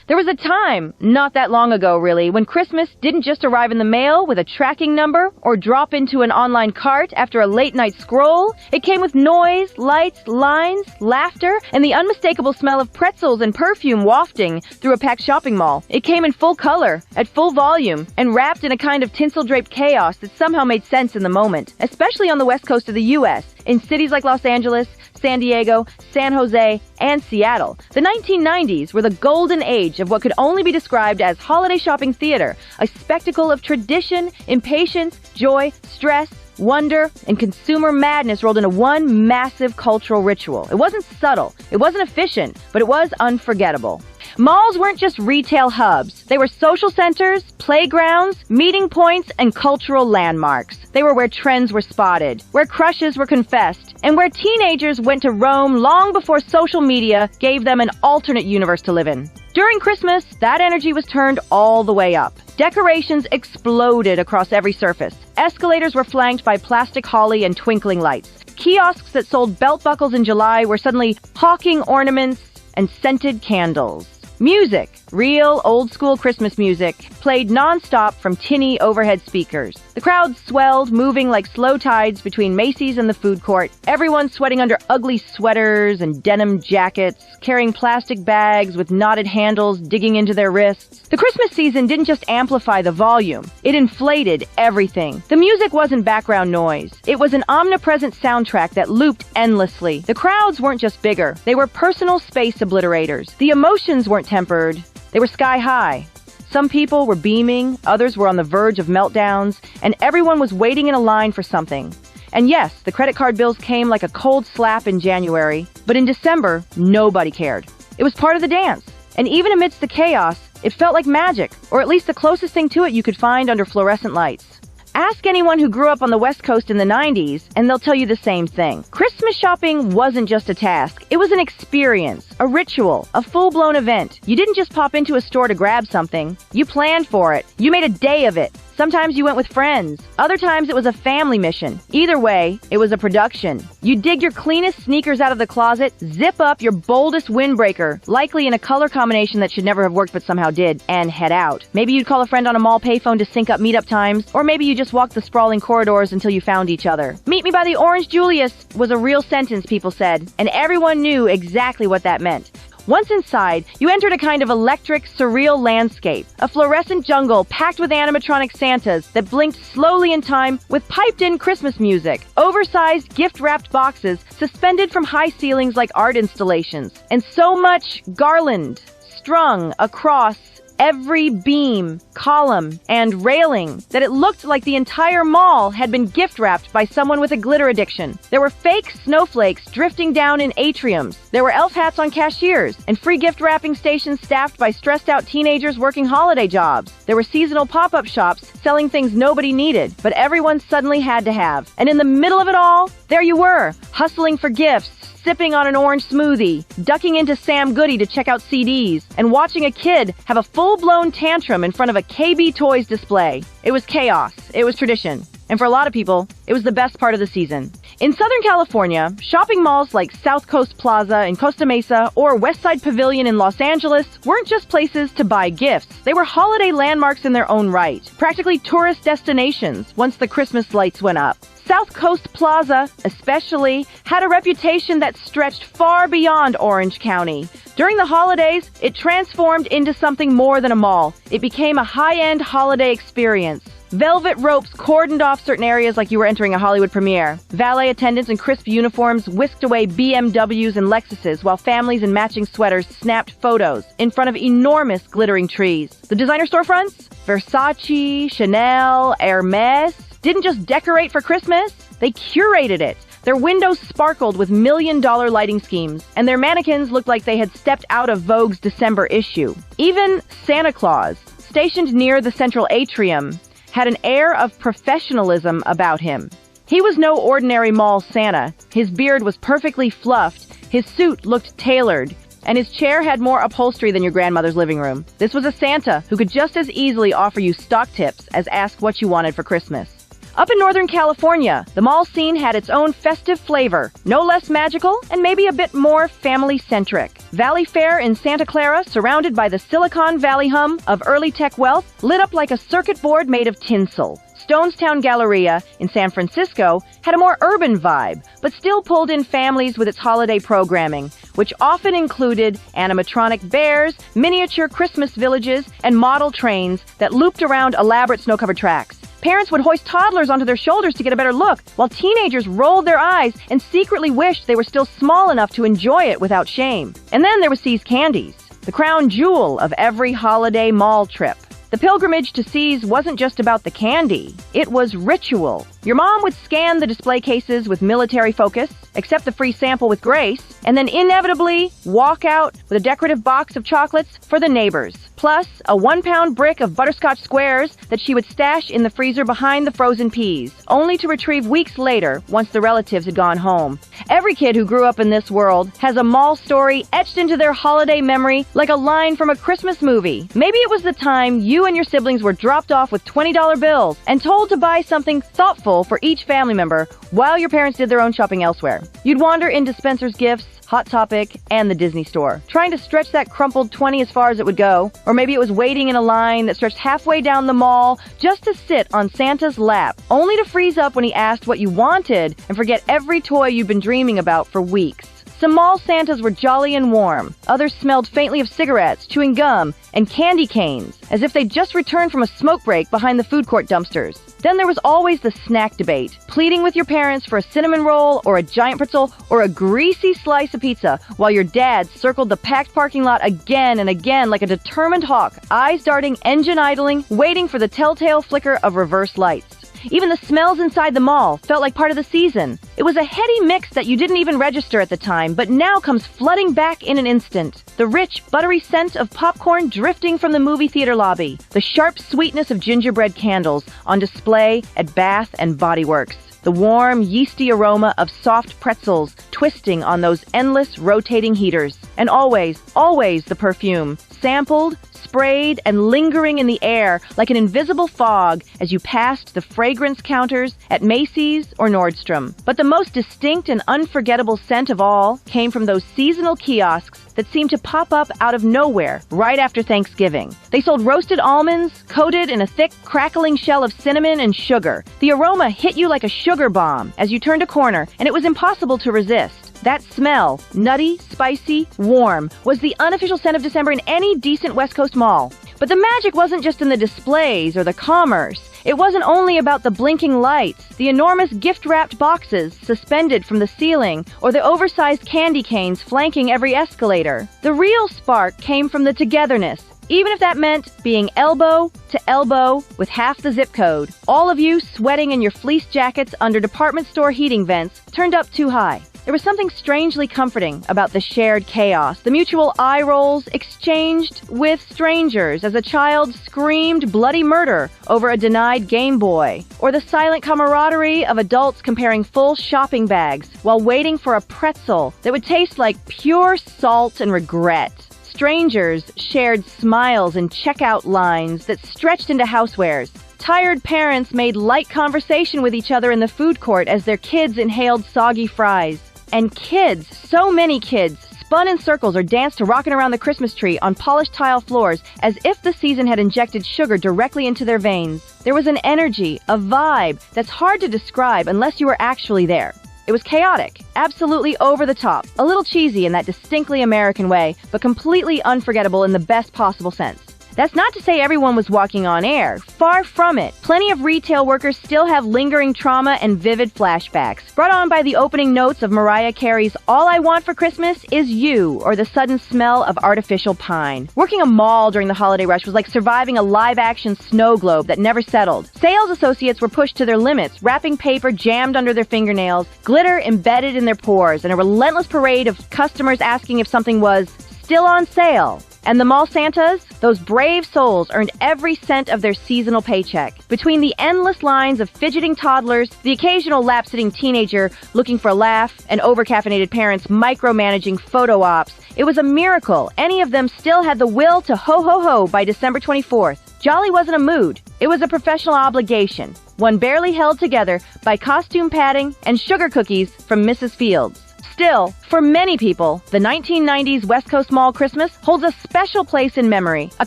There was a time, not that long ago really, when Christmas didn't just arrive in the mail with a tracking number or drop into an online cart after a late-night scroll. It came with noise, lights, lines, laughter, and the unmistakable smell of pretzels and perfume wafting through a packed shopping mall. It came in full color, at full volume, and wrapped in a kind of tinsel-draped chaos that somehow made sense in the moment, especially on the west coast of the U.S., in cities like Los Angeles, San Diego, San Jose, and Seattle. The 1990s were the golden age of what could only be described as holiday shopping theater, a spectacle of tradition, impatience, joy, stress, wonder, and consumer madness rolled into one massive cultural ritual. It wasn't subtle, it wasn't efficient, but it was unforgettable. Malls weren't just retail hubs. They were social centers, playgrounds, meeting points, and cultural landmarks. They were where trends were spotted, where crushes were confessed, and where teenagers went to roam long before social media gave them an alternate universe to live in. During Christmas, that energy was turned all the way up. Decorations exploded across every surface. Escalators were flanked by plastic holly and twinkling lights. Kiosks that sold belt buckles in July were suddenly hawking ornaments and scented candles. Music, real old-school Christmas music, played non-stop from tinny overhead speakers. The crowd swelled, moving like slow tides between Macy's and the food court, everyone sweating under ugly sweaters and denim jackets, carrying plastic bags with knotted handles digging into their wrists. The Christmas season didn't just amplify the volume, it inflated everything. The music wasn't background noise. It was an omnipresent soundtrack that looped endlessly. The crowds weren't just bigger, they were personal space obliterators. The emotions weren't tempered, they were sky high. Some people were beaming, others were on the verge of meltdowns, and everyone was waiting in a line for something. And yes, the credit card bills came like a cold slap in January, but in December, nobody cared. It was part of the dance. And even amidst the chaos, it felt like magic, or at least the closest thing to it you could find under fluorescent lights. Ask anyone who grew up on the West Coast in the 90s, and they'll tell you the same thing. Christmas shopping wasn't just a task. It was an experience, a ritual, a full-blown event. You didn't just pop into a store to grab something. You planned for it. You made a day of it. Sometimes you went with friends. Other times it was a family mission. Either way, it was a production. You dig your cleanest sneakers out of the closet, zip up your boldest windbreaker, likely in a color combination that should never have worked but somehow did, and head out. Maybe you'd call a friend on a mall payphone to sync up meetup times, or maybe you just walked the sprawling corridors until you found each other. "Meet me by the Orange Julius" was a real sentence people said, and everyone knew exactly what that meant. Once inside, you entered a kind of electric, surreal landscape, a fluorescent jungle packed with animatronic Santas that blinked slowly in time with piped-in Christmas music, oversized gift-wrapped boxes suspended from high ceilings like art installations, and so much garland strung across every beam, column, and railing that it looked like the entire mall had been gift-wrapped by someone with a glitter addiction. There were fake snowflakes drifting down in atriums. There were elf hats on cashiers, and free gift-wrapping stations staffed by stressed-out teenagers working holiday jobs. There were seasonal pop-up shops selling things nobody needed, but everyone suddenly had to have. And in the middle of it all, there you were, hustling for gifts, sipping on an orange smoothie, ducking into Sam Goody to check out CDs, and watching a kid have a full-blown tantrum in front of a KB Toys display. It was chaos. It was tradition. And for a lot of people, it was the best part of the season. In Southern California, shopping malls like South Coast Plaza in Costa Mesa or Westside Pavilion in Los Angeles weren't just places to buy gifts. They were holiday landmarks in their own right, practically tourist destinations once the Christmas lights went up. South Coast Plaza, especially, had a reputation that stretched far beyond Orange County. During the holidays, it transformed into something more than a mall. It became a high-end holiday experience. Velvet ropes cordoned off certain areas like you were entering a Hollywood premiere. Valet attendants in crisp uniforms whisked away BMWs and Lexuses while families in matching sweaters snapped photos in front of enormous glittering trees. The designer storefronts, Versace, Chanel, Hermes, didn't just decorate for Christmas, they curated it. Their windows sparkled with million-dollar lighting schemes, and their mannequins looked like they had stepped out of Vogue's December issue. Even Santa Claus, stationed near the central atrium, had an air of professionalism about him. He was no ordinary mall Santa. His beard was perfectly fluffed, his suit looked tailored, and his chair had more upholstery than your grandmother's living room. This was a Santa who could just as easily offer you stock tips as ask what you wanted for Christmas. Up in Northern California, the mall scene had its own festive flavor, no less magical and maybe a bit more family-centric. Valley Fair in Santa Clara, surrounded by the Silicon Valley hum of early tech wealth, lit up like a circuit board made of tinsel. Stonestown Galleria in San Francisco had a more urban vibe, but still pulled in families with its holiday programming, which often included animatronic bears, miniature Christmas villages, and model trains that looped around elaborate snow-covered tracks. Parents would hoist toddlers onto their shoulders to get a better look, while teenagers rolled their eyes and secretly wished they were still small enough to enjoy it without shame. And then there was See's Candies, the crown jewel of every holiday mall trip. The pilgrimage to See's wasn't just about the candy, it was ritual. Your mom would scan the display cases with military focus, accept the free sample with grace, and then inevitably walk out with a decorative box of chocolates for the neighbors, plus a 1-pound brick of butterscotch squares that she would stash in the freezer behind the frozen peas, only to retrieve weeks later once the relatives had gone home. Every kid who grew up in this world has a mall story etched into their holiday memory like a line from a Christmas movie. Maybe it was the time you and your siblings were dropped off with $20 bills and told to buy something thoughtful for each family member while your parents did their own shopping elsewhere. You'd wander into Spencer's Gifts, Hot Topic, and the Disney Store, trying to stretch that crumpled 20 as far as it would go. Or maybe it was waiting in a line that stretched halfway down the mall just to sit on Santa's lap, only to freeze up when he asked what you wanted and forget every toy you'd been dreaming about for weeks. Some mall Santas were jolly and warm. Others smelled faintly of cigarettes, chewing gum, and candy canes, as if they'd just returned from a smoke break behind the food court dumpsters. Then there was always the snack debate, pleading with your parents for a cinnamon roll or a giant pretzel or a greasy slice of pizza, while your dad circled the packed parking lot again and again like a determined hawk, eyes darting, engine idling, waiting for the telltale flicker of reverse lights. Even the smells inside the mall felt like part of the season. It was a heady mix that you didn't even register at the time, but now comes flooding back in an instant. The rich, buttery scent of popcorn drifting from the movie theater lobby. The sharp sweetness of gingerbread candles on display at Bath and Body Works. The warm, yeasty aroma of soft pretzels twisting on those endless, rotating heaters. And always, always the perfume, sampled, sprayed, and lingering in the air like an invisible fog as you passed the fragrance counters at Macy's or Nordstrom. But the most distinct and unforgettable scent of all came from those seasonal kiosks that seemed to pop up out of nowhere right after Thanksgiving. They sold roasted almonds, coated in a thick, crackling shell of cinnamon and sugar. The aroma hit you like a sugar bomb as you turned a corner, and it was impossible to resist. That smell, nutty, spicy, warm, was the unofficial scent of December in any decent West Coast mall. But the magic wasn't just in the displays or the commerce. It wasn't only about the blinking lights, the enormous gift-wrapped boxes suspended from the ceiling, or the oversized candy canes flanking every escalator. The real spark came from the togetherness, even if that meant being elbow to elbow with half the zip code. All of you sweating in your fleece jackets under department store heating vents turned up too high. There was something strangely comforting about the shared chaos, the mutual eye rolls exchanged with strangers as a child screamed bloody murder over a denied Game Boy, or the silent camaraderie of adults comparing full shopping bags while waiting for a pretzel that would taste like pure salt and regret. Strangers shared smiles and checkout lines that stretched into housewares. Tired parents made light conversation with each other in the food court as their kids inhaled soggy fries. And kids, so many kids, spun in circles or danced to Rockin' Around the Christmas Tree on polished tile floors as if the season had injected sugar directly into their veins. There was an energy, a vibe, that's hard to describe unless you were actually there. It was chaotic, absolutely over the top, a little cheesy in that distinctly American way, but completely unforgettable in the best possible sense. That's not to say everyone was walking on air. Far from it. Plenty of retail workers still have lingering trauma and vivid flashbacks, brought on by the opening notes of Mariah Carey's All I Want for Christmas Is You, or the sudden smell of artificial pine. Working a mall during the holiday rush was like surviving a live-action snow globe that never settled. Sales associates were pushed to their limits, wrapping paper jammed under their fingernails, glitter embedded in their pores, and a relentless parade of customers asking if something was still on sale. And the mall Santas, those brave souls earned every cent of their seasonal paycheck. Between the endless lines of fidgeting toddlers, the occasional lap-sitting teenager looking for a laugh, and over-caffeinated parents micromanaging photo ops, it was a miracle any of them still had the will to ho-ho-ho by December 24th. Jolly wasn't a mood. It was a professional obligation, one barely held together by costume padding and sugar cookies from Mrs. Fields. Still, for many people, the 1990s West Coast Mall Christmas holds a special place in memory, a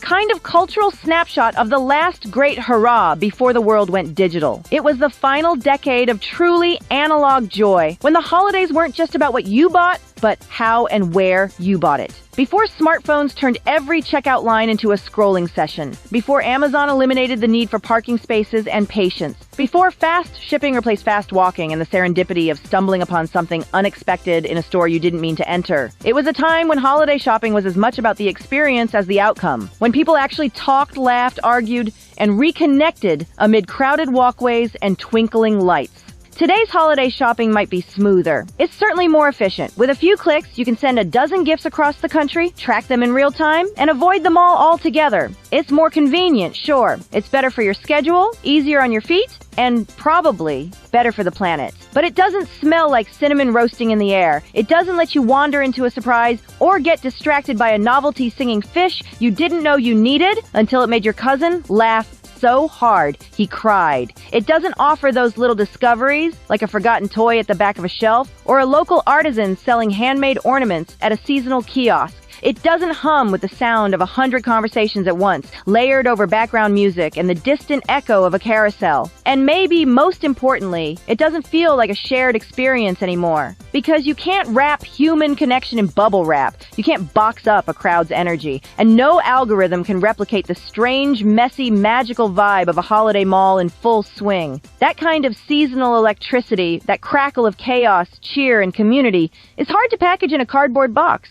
kind of cultural snapshot of the last great hurrah before the world went digital. It was the final decade of truly analog joy, when the holidays weren't just about what you bought, but how and where you bought it. Before smartphones turned every checkout line into a scrolling session. Before Amazon eliminated the need for parking spaces and patience. Before fast shipping replaced fast walking and the serendipity of stumbling upon something unexpected in a store you didn't mean to enter. It was a time when holiday shopping was as much about the experience as the outcome. When people actually talked, laughed, argued, and reconnected amid crowded walkways and twinkling lights. Today's holiday shopping might be smoother. It's certainly more efficient. With a few clicks, you can send a dozen gifts across the country, track them in real time, and avoid them all altogether. It's more convenient, sure. It's better for your schedule, easier on your feet, and probably better for the planet. But it doesn't smell like cinnamon roasting in the air. It doesn't let you wander into a surprise or get distracted by a novelty singing fish you didn't know you needed until it made your cousin laugh so hard he cried. It doesn't offer those little discoveries, like a forgotten toy at the back of a shelf, or a local artisan selling handmade ornaments at a seasonal kiosk. It doesn't hum with the sound of 100 conversations at once, layered over background music and the distant echo of a carousel. And maybe most importantly, it doesn't feel like a shared experience anymore. Because you can't wrap human connection in bubble wrap. You can't box up a crowd's energy. And no algorithm can replicate the strange, messy, magical vibe of a holiday mall in full swing. That kind of seasonal electricity, that crackle of chaos, cheer, and community, is hard to package in a cardboard box.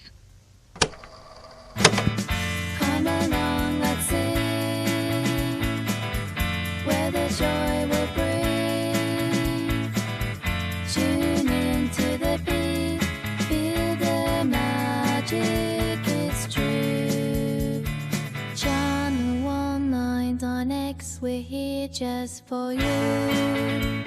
Come along, let's sing, where the joy will bring. Tune into the beat, feel the magic, it's true. Channel 199X, we're here just for you.